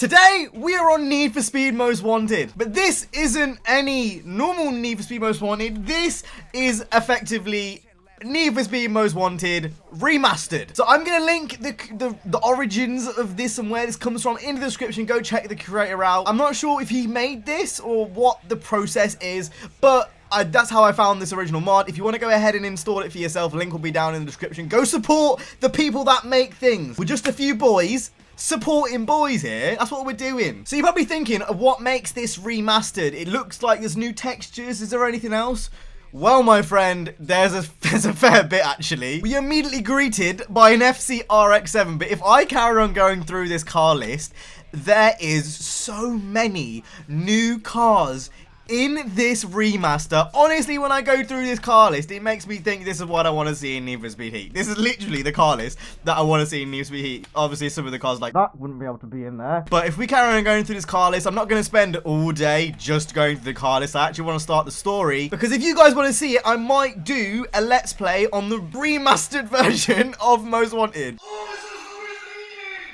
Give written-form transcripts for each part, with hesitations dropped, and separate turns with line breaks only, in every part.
Today, we are on Need for Speed Most Wanted, but this isn't any normal Need for Speed Most Wanted. This is effectively Need for Speed Most Wanted Remastered. So I'm going to link the origins of this and where this comes from in the description. Go check the creator out. I'm not sure if he made this or what the process is, but that's how I found this original mod. If you want to go ahead and install it for yourself, link will be down in the description. Go support the people that make things. We're just a few boys supporting boys here. That's what we're doing. So you're probably thinking of what makes this remastered. It looks like there's new textures. Is there anything else? Well, my friend, there's a fair bit, actually. We immediately greeted by an FC RX-7, but if I carry on going through this car list, there is so many new cars in this remaster. Honestly, when I go through this car list, it makes me think this is what I want to see in Need for Speed Heat. This is literally the car list that I want to see in Need for Speed Heat. Obviously, some of the cars like that wouldn't be able to be in there. But if we carry on going through this car list, I'm not going to spend all day just going through the car list. I actually want to start the story, because if you guys want to see it, I might do a Let's Play on the remastered version of Most Wanted.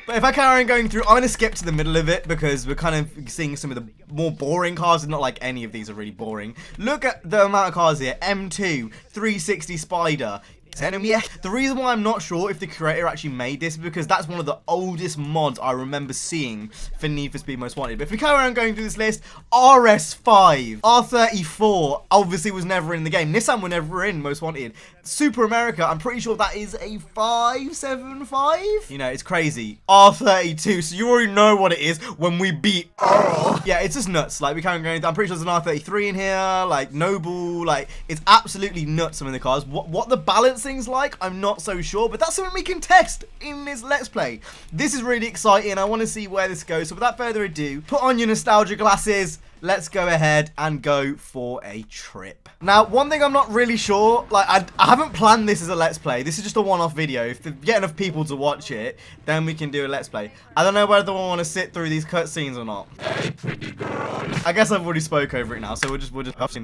But if I carry on going through, I'm going to skip to the middle of it because we're kind of seeing some of the more boring cars. It's not like any of these are really boring. Look at the amount of cars here. M2, 360 Spider. The reason why I'm not sure if the creator actually made this is because that's one of the oldest mods I remember seeing for Need for Speed Most Wanted. But if we carry on going through this list, RS5, R34 obviously was never in the game. NISSAN were never in Most Wanted. Super America, I'm pretty sure that is a 575. You know, it's crazy. R32, so you already know what it is when we beat Yeah, it's just nuts. Like, we carry on going, I'm pretty sure there's an R33 in here, like Noble, like, it's absolutely nuts, some of the cars. What the balancing's like, I'm not so sure, but that's something we can test in this Let's Play. This is really exciting. I want to see where this goes. So without further ado, put on your nostalgia glasses. Let's go ahead and go for a trip. Now, one thing I'm not really sure, like, I haven't planned this as a Let's Play. This is just a one-off video. If they get enough people to watch it, then we can do a Let's Play. I don't know whether I want to sit through these cutscenes or not. Hey, pretty girl. I guess I've already spoke over it now, so we'll just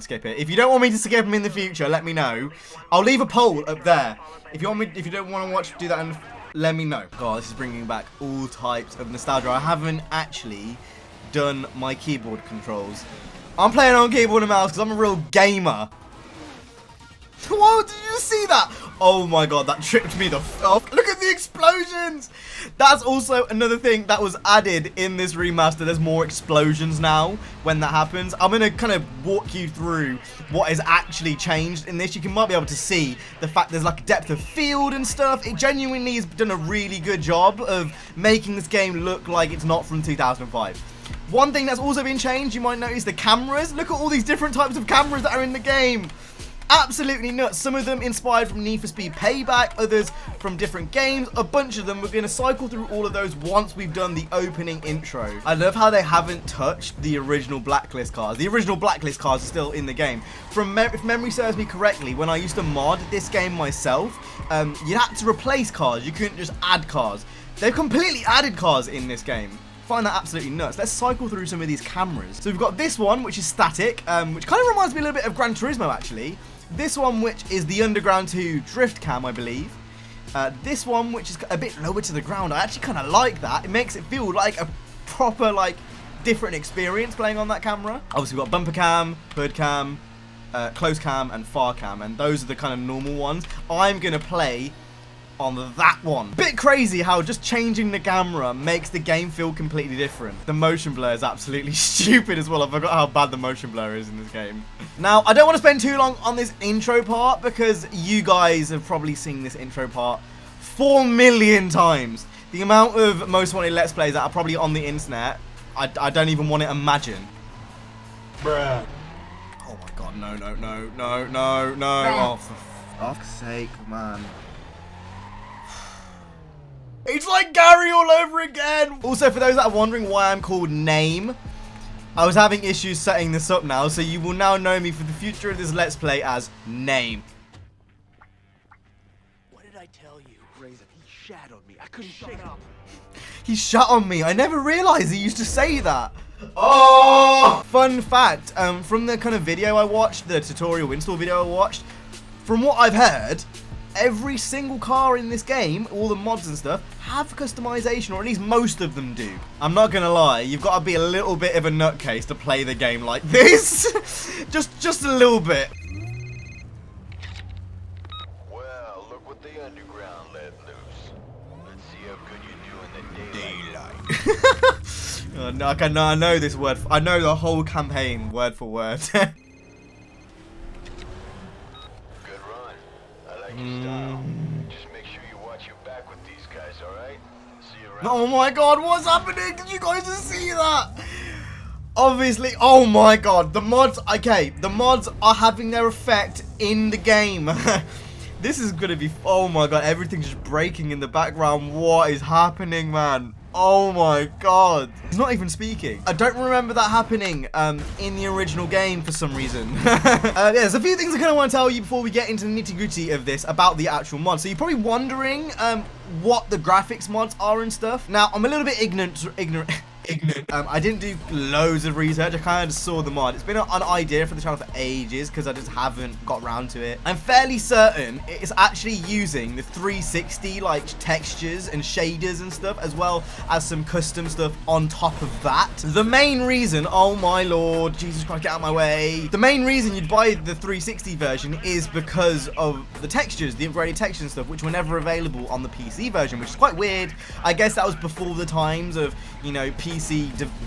skip it. If you don't want me to skip them in the future, let me know. I'll leave a poll up there. If you don't want to watch, do that, and let me know. God, this is bringing back all types of nostalgia. I haven't actually done my keyboard controls. I'm playing on keyboard and mouse because I'm a real gamer. Whoa, did you see that? Oh my god, that tripped me the f off. Look at the explosions. That's also another thing that was added in this remaster. There's more explosions now when that happens. I'm going to kind of walk you through what is actually changed in this. You might be able to see the fact there's like a depth of field and stuff. It genuinely has done a really good job of making this game look like it's not from 2005. One thing that's also been changed, you might notice the cameras. Look at all these different types of cameras that are in the game. Absolutely nuts. Some of them inspired from Need for Speed Payback, others from different games. A bunch of them. We're going to cycle through all of those once we've done the opening intro. I love how they haven't touched the original Blacklist cars. The original Blacklist cars are still in the game. If memory serves me correctly, when I used to mod this game myself, you had to replace cars. You couldn't just add cars. They've completely added cars in this game. Find that absolutely nuts. Let's cycle through some of these cameras. So we've got this one, which is static, which kind of reminds me a little bit of Gran Turismo, actually. This one, which is the Underground 2 drift cam, I believe. This one, which is a bit lower to the ground. I actually kind of like that. It makes it feel like a proper, like, different experience playing on that camera. Obviously, we've got bumper cam, hood cam, close cam, and far cam. And those are the kind of normal ones. I'm going to play on that one. Bit crazy how just changing the camera makes the game feel completely different. The motion blur is absolutely stupid as well. I forgot how bad the motion blur is in this game. Now, I don't want to spend too long on this intro part because you guys have probably seen this intro part 4 million times. The amount of Most Wanted Let's Plays that are probably on the internet, I don't even want to imagine. Bruh. Oh my god, no. Oh, for fuck's sake, man. It's like Gary all over again. Also, for those that are wondering why I'm called Name, I was having issues setting this up now, so you will now know me for the future of this Let's Play as Name.
What did I tell you? Razor, he shat on me. I couldn't shake up.
He shat on me. I never realized he used to say that. Oh! Fun fact, from the kind of video I watched, the tutorial install video I watched, from what I've heard, every single car in this game, all the mods and stuff, have customization, or at least most of them do. I'm not gonna lie, you've got to be a little bit of a nutcase to play the game like this. just a little bit.
Well, look what the underground let loose. Let's see how good you do in the daylight.
Oh, no, okay, no, I know this word. I know the whole campaign word for word.
Good run. I like your style. Just make sure you watch your back with these guys, alright? See you around.
Oh my god, what's happening? Did you guys just see that? Obviously, oh my god, the mods, okay, the mods are having their effect in the game. This is gonna be, oh my god, everything's just breaking in the background. What is happening, man? Oh my god. He's not even speaking. I don't remember that happening in the original game for some reason. Yeah, there's a few things I kind of want to tell you before we get into the nitty-gritty of this about the actual mod. So you're probably wondering what the graphics mods are and stuff. Now, I'm a little bit ignorant. I didn't do loads of research. I kind of saw the mod. It's been an idea for the channel for ages because I just haven't got around to it. I'm fairly certain it's actually using the 360 like textures and shaders and stuff, as well as some custom stuff on top of that. The main reason, oh my lord, Jesus Christ, get out of my way. The main reason you'd buy the 360 version is because of the textures, the upgraded textures and stuff, which were never available on the PC version, which is quite weird. I guess that was before the times of, you know, PC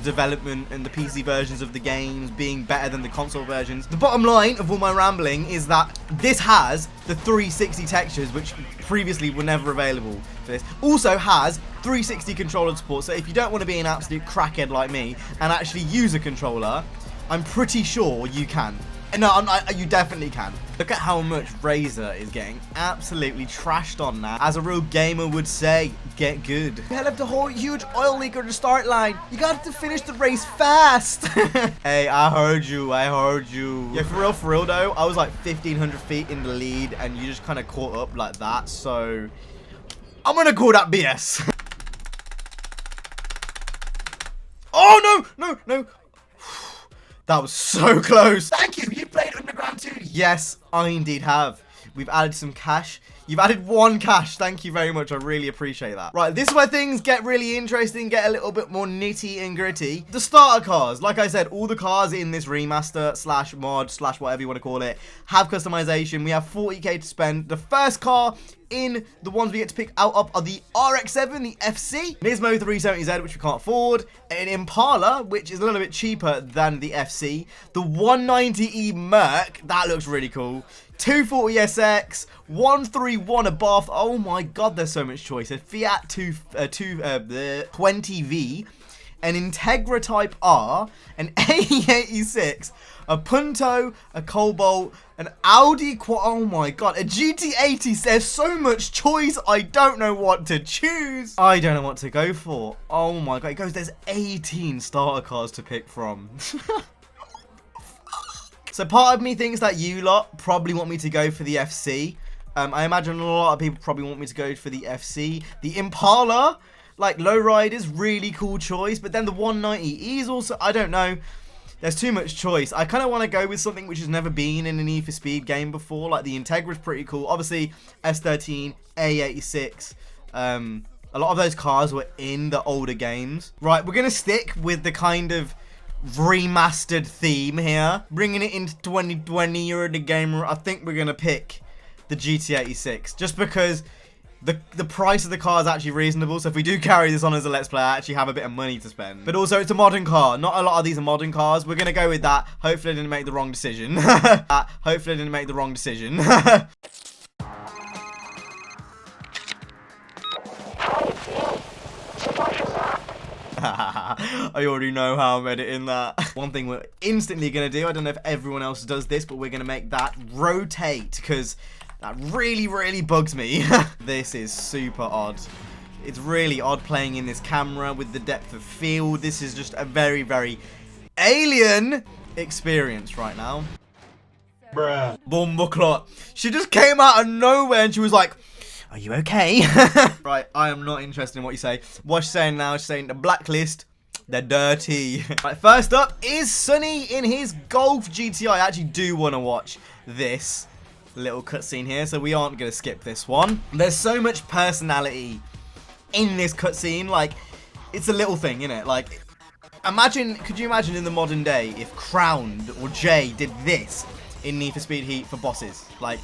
development and the PC versions of the games being better than the console versions. The bottom line of all my rambling is that this has the 360 textures, which previously were never available for this. Also has 360 controller support, so if you don't want to be an absolute crackhead like me and actually use a controller, I'm pretty sure you can. No, you definitely can. Look at how much Razer is getting absolutely trashed on now. As a real gamer would say, get good. You left a whole huge oil leak on the start line. You got to finish the race fast. Hey, I heard you. Yeah, for real though, I was like 1,500 feet in the lead and you just kind of caught up like that. So I'm going to call that BS. Oh, no. That was so close. Thank you. You played Underground too. Yes, I indeed have. We've added some cash. You've added 1 cash. Thank you very much. I really appreciate that. Right, this is where things get really interesting, get a little bit more nitty and gritty. The starter cars. Like I said, all the cars in this remaster slash mod slash whatever you want to call it have customization. We have 40k to spend. The first car in the ones we get to pick out of are the RX-7, the FC, Nismo 370Z, which we can't afford, an Impala, which is a little bit cheaper than the FC, the 190e Merc, that looks really cool, 240SX, 131 Abarth, oh my god, there's so much choice, a Fiat 20V, an Integra Type R, an AE86, a Punto, a Cobalt, an Audi oh my god, a GT80. There's so much choice, I don't know what to choose. I don't know what to go for. Oh my god, it goes, there's 18 starter cars to pick from. So part of me thinks that you lot probably want me to go for the FC. I imagine a lot of people probably want me to go for the FC. The Impala, like lowriders, really cool choice. But then the 190E is also, I don't know. There's too much choice. I kind of want to go with something which has never been in a Need for Speed game before. Like the Integra is pretty cool. Obviously, S13, A86. A lot of those cars were in the older games. Right, we're going to stick with the kind of remastered theme here. Bringing it into 2020, you're the gamer. I think we're going to pick the GT86. Just because the price of the car is actually reasonable, so if we do carry this on as a Let's Play, I actually have a bit of money to spend. But also, it's a modern car. Not a lot of these are modern cars. We're going to go with that. Hopefully, I didn't make the wrong decision. Hopefully, I didn't make the wrong decision. I already know how I'm editing that. One thing we're instantly going to do, I don't know if everyone else does this, but we're going to make that rotate, because that really bugs me. This is super odd. It's really odd playing in this camera with the depth of field. This is just a very alien experience right now. Bruh. Bombaclot. She just came out of nowhere and she was like, are you okay? Right, I am not interested in what you say. What she's saying now, she's saying the blacklist, they're dirty. Right, first up is Sunny in his Golf GTI. I actually do want to watch this. little cutscene here, so we aren't going to skip this one. There's so much personality in this cutscene. Like, it's a little thing, isn't it? Like, could you imagine in the modern day if Crowned or Jay did this in Need for Speed Heat for bosses? Like,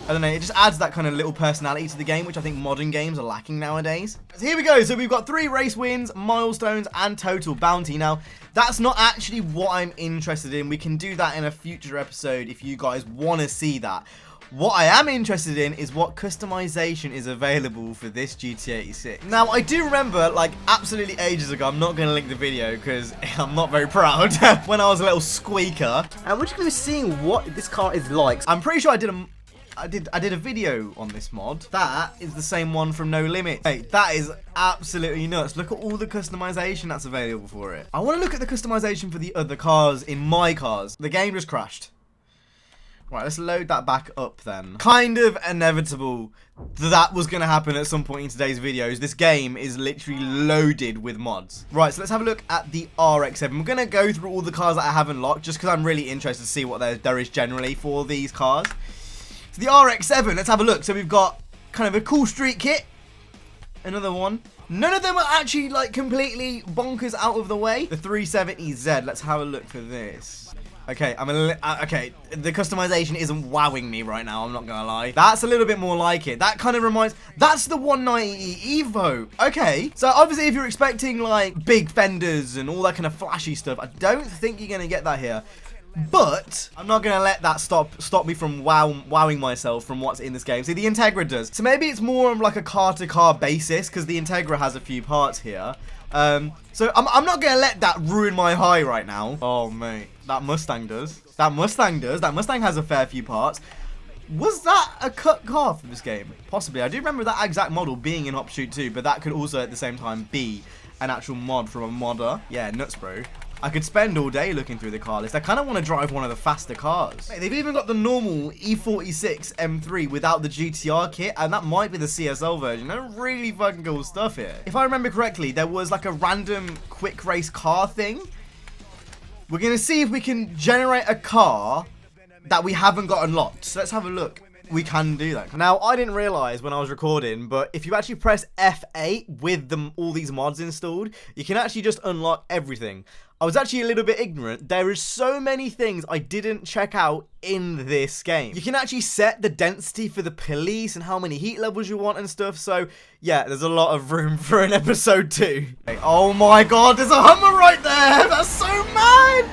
I don't know, it just adds that kind of little personality to the game, which I think modern games are lacking nowadays. So here we go. So we've got 3 race wins, milestones, and total bounty. Now, that's not actually what I'm interested in. We can do that in a future episode if you guys want to see that. What I am interested in is what customization is available for this GTA 6. Now, I do remember, like, absolutely ages ago, I'm not going to link the video because I'm not very proud, when I was a little squeaker. And we're just going to be seeing what this car is like. I'm pretty sure I did a video on this mod. That is the same one from No Limit. Hey, that is absolutely nuts. Look at all the customization that's available for it. I want to look at the customization for the other cars in my cars. The game just crashed. Right, let's load that back up then. Kind of inevitable that was going to happen at some point in today's videos. This game is literally loaded with mods. Right, so let's have a look at the RX-7. We're going to go through all the cars that I have unlocked just because I'm really interested to see what there is generally for these cars. So the RX-7, let's have a look. So we've got kind of a cool street kit. Another one. None of them are actually like completely bonkers out of the way. The 370Z, let's have a look for this. Okay, okay, the customization isn't wowing me right now, I'm not gonna lie. That's a little bit more like it. That kind of reminds, that's the 190 Evo. Okay, so obviously if you're expecting like big fenders and all that kind of flashy stuff, I don't think you're gonna get that here. But I'm not going to let that stop me from wowing myself from what's in this game. See, the Integra does. So maybe it's more on like a car-to-car basis because the Integra has a few parts here. So I'm not going to let that ruin my high right now. Oh, mate. That Mustang does. That Mustang does. That Mustang has a fair few parts. Was that a cut car for this game? Possibly. I do remember that exact model being in Hop Shoot 2, but that could also at the same time be an actual mod from a modder. Yeah, nuts, bro. I could spend all day looking through the car list. I kind of want to drive one of the faster cars. Hey, they've even got the normal E46 M3 without the GTR kit, and that might be the CSL version. They're really fucking cool stuff here. If I remember correctly, there was like a random quick race car thing. We're going to see if we can generate a car that we haven't got unlocked. So let's have a look. We can do that. Now, I didn't realize when I was recording, but if you actually press F8 with all these mods installed, you can actually just unlock everything. I was actually a little bit ignorant. There is so many things I didn't check out in this game. You can actually set the density for the police and how many heat levels you want and stuff. So, yeah, there's a lot of room for an episode 2. Okay, oh my god, there's a Hummer right there! That's so mad!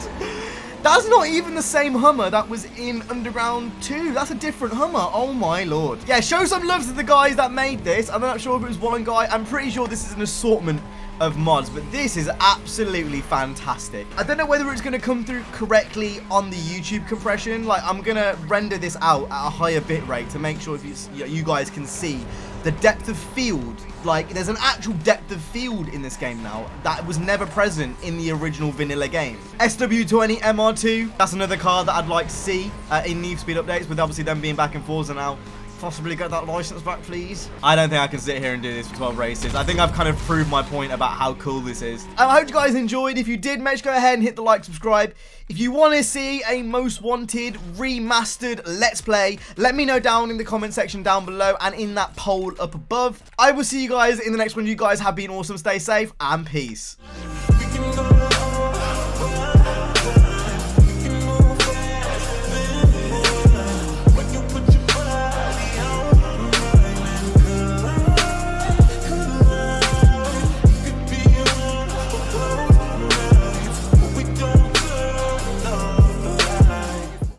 That's not even the same Hummer that was in Underground 2. That's a different Hummer. Oh my lord. Yeah, show some love to the guys that made this. I'm not sure if it was one guy. I'm pretty sure this is an assortment of mods, but this is absolutely fantastic. I don't know whether it's going to come through correctly on the YouTube compression. Like, I'm going to render this out at a higher bit rate to make sure if you guys can see the depth of field. Like, there's an actual depth of field in this game now that was never present in the original vanilla game. SW20 MR2, that's another car that I'd like to see in Need for Speed updates, with obviously them being back in Forza now. Possibly get that license back, please. I don't think I can sit here and do this for 12 races. I think I've kind of proved my point about how cool this is. I hope you guys enjoyed. If you did, make sure to go ahead and hit the like, subscribe. If you want to see a Most Wanted remastered Let's Play, let me know down in the comment section down below and in that poll up above. I will see you guys in the next one. You guys have been awesome. Stay safe and peace.